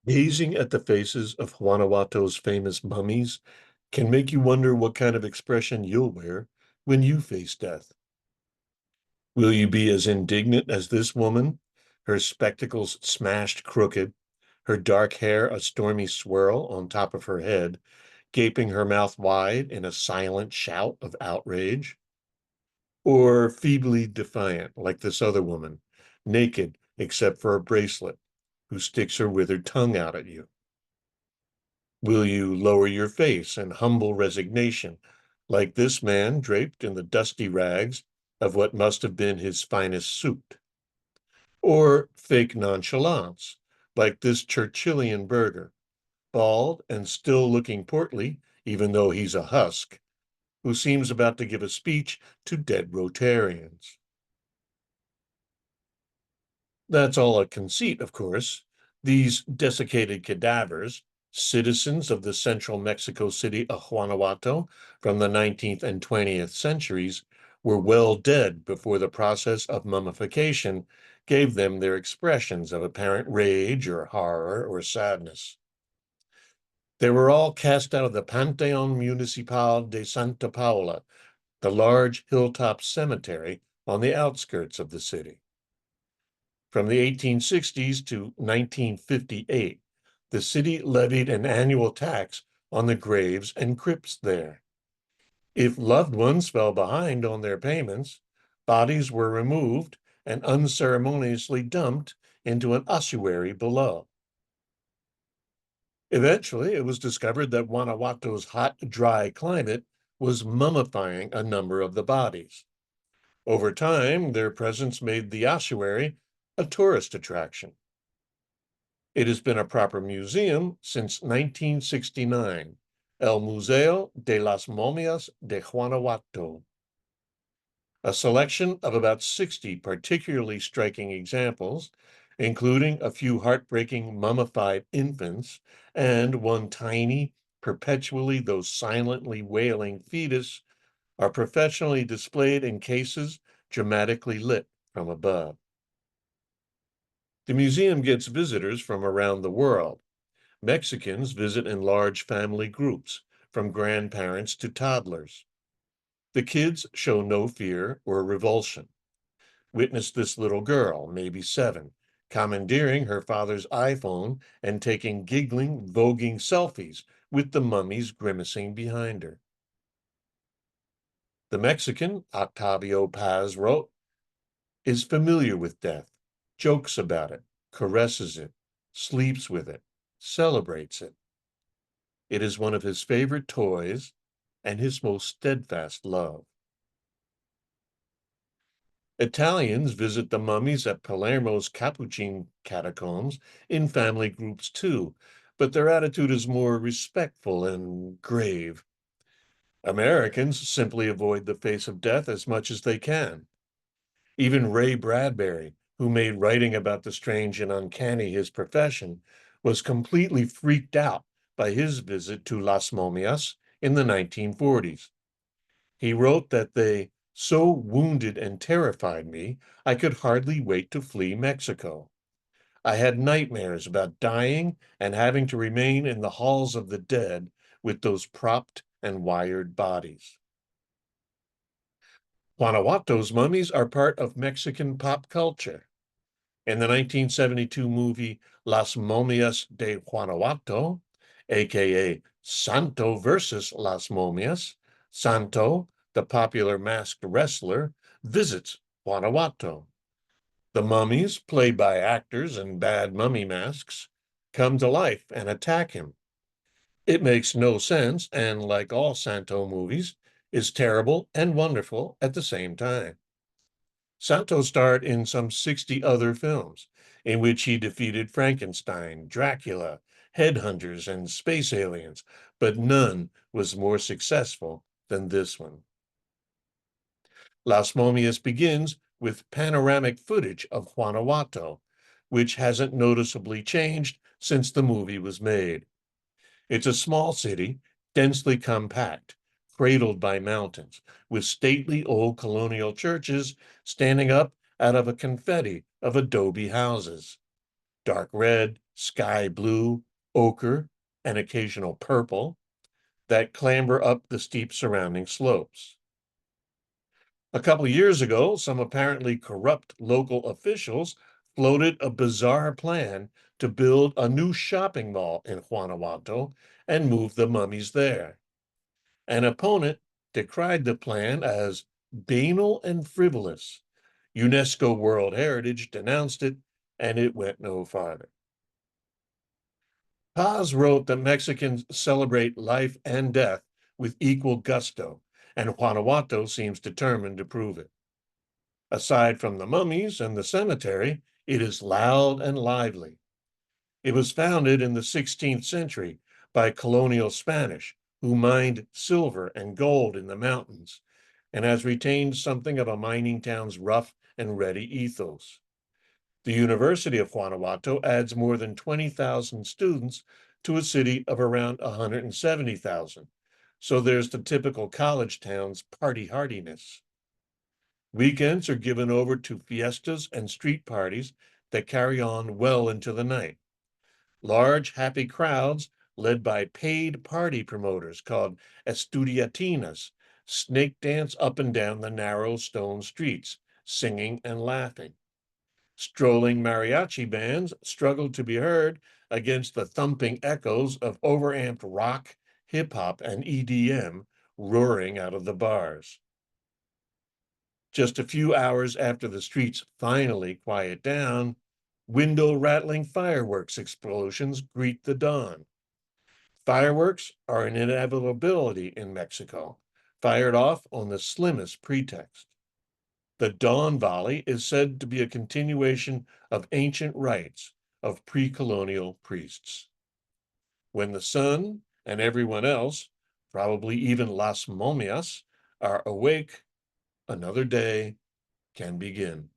Gazing at the faces of Guanajuato's famous mummies can make you wonder what kind of expression you'll wear when you face death. Will you be as indignant as this woman, her spectacles smashed crooked, her dark hair a stormy swirl on top of her head, gaping her mouth wide in a silent shout of outrage? Or feebly defiant, like this other woman, naked except for a bracelet, who sticks her withered tongue out at you? Will you lower your face in humble resignation, like this man draped in the dusty rags of what must have been his finest suit? Or fake nonchalance, like this Churchillian burgher, bald and still looking portly, even though he's a husk, who seems about to give a speech to dead Rotarians? That's all a conceit, of course. These desiccated cadavers, citizens of the central Mexico city of Guanajuato from the 19th and 20th centuries, were well dead before the process of mummification gave them their expressions of apparent rage or horror or sadness. They were all cast out of the Panteon Municipal de Santa Paula, the large hilltop cemetery on the outskirts of the city. From the 1860s to 1958, the city levied an annual tax on the graves and crypts there. If loved ones fell behind on their payments, bodies were removed and unceremoniously dumped into an ossuary below. Eventually, it was discovered that Guanajuato's hot, dry climate was mummifying a number of the bodies. Over time, their presence made the ossuary a tourist attraction. It has been a proper museum since 1969, El Museo de las Momias de Guanajuato. A selection of about 60 particularly striking examples, including a few heartbreaking mummified infants and one tiny, perpetually though silently wailing fetus, are professionally displayed in cases dramatically lit from above. The museum gets visitors from around the world. Mexicans visit in large family groups, from grandparents to toddlers. The kids show no fear or revulsion. Witness this little girl, maybe 7, commandeering her father's iPhone and taking giggling, voguing selfies with the mummies grimacing behind her. The Mexican, Octavio Paz wrote, is familiar with death, jokes about it, caresses it, sleeps with it, celebrates it. It is one of his favorite toys and his most steadfast love. Italians visit the mummies at Palermo's Capuchin catacombs in family groups too, but their attitude is more respectful and grave. Americans simply avoid the face of death as much as they can. Even Ray Bradbury, who made writing about the strange and uncanny his profession, was completely freaked out by his visit to Las Momias in the 1940s. He wrote that they so wounded and terrified me, I could hardly wait to flee Mexico. I had nightmares about dying and having to remain in the halls of the dead with those propped and wired bodies. Guanajuato's mummies are part of Mexican pop culture. In the 1972 movie Las Momias de Guanajuato, aka Santo versus Las Momias, Santo, the popular masked wrestler, visits Guanajuato. The mummies, played by actors in bad mummy masks, come to life and attack him. It makes no sense, and like all Santo movies, is terrible and wonderful at the same time. Santo starred in some 60 other films, in which he defeated Frankenstein, Dracula, headhunters, and space aliens, but none was more successful than this one. Las Momias begins with panoramic footage of Guanajuato, which hasn't noticeably changed since the movie was made. It's a small city, densely compact, cradled by mountains, with stately old colonial churches standing up out of a confetti of adobe houses. Dark red, sky blue, ochre, and occasional purple, that clamber up the steep surrounding slopes. A couple of years ago, some apparently corrupt local officials floated a bizarre plan to build a new shopping mall in Guanajuato and move the mummies there. An opponent decried the plan as banal and frivolous. UNESCO World Heritage denounced it, and it went no farther. Paz wrote that Mexicans celebrate life and death with equal gusto, and Guanajuato seems determined to prove it. Aside from the mummies and the cemetery, it is loud and lively. It was founded in the 16th century by colonial Spanish, who mined silver and gold in the mountains, and has retained something of a mining town's rough and ready ethos. The University of Guanajuato adds more than 20,000 students to a city of around 170,000. So there's the typical college town's party hardiness. Weekends are given over to fiestas and street parties that carry on well into the night. Large, happy crowds led by paid party promoters called estudiantinas snake dance up and down the narrow stone streets, singing and laughing. Strolling mariachi bands struggle to be heard against the thumping echoes of overamped rock, hip hop, and EDM roaring out of the bars. Just a few hours after the streets finally quiet down, window rattling fireworks explosions greet the dawn. Fireworks are an inevitability in Mexico, fired off on the slimmest pretext. The dawn volley is said to be a continuation of ancient rites of pre colonial priests. When the sun and everyone else, probably even Las Momias, are awake, another day can begin.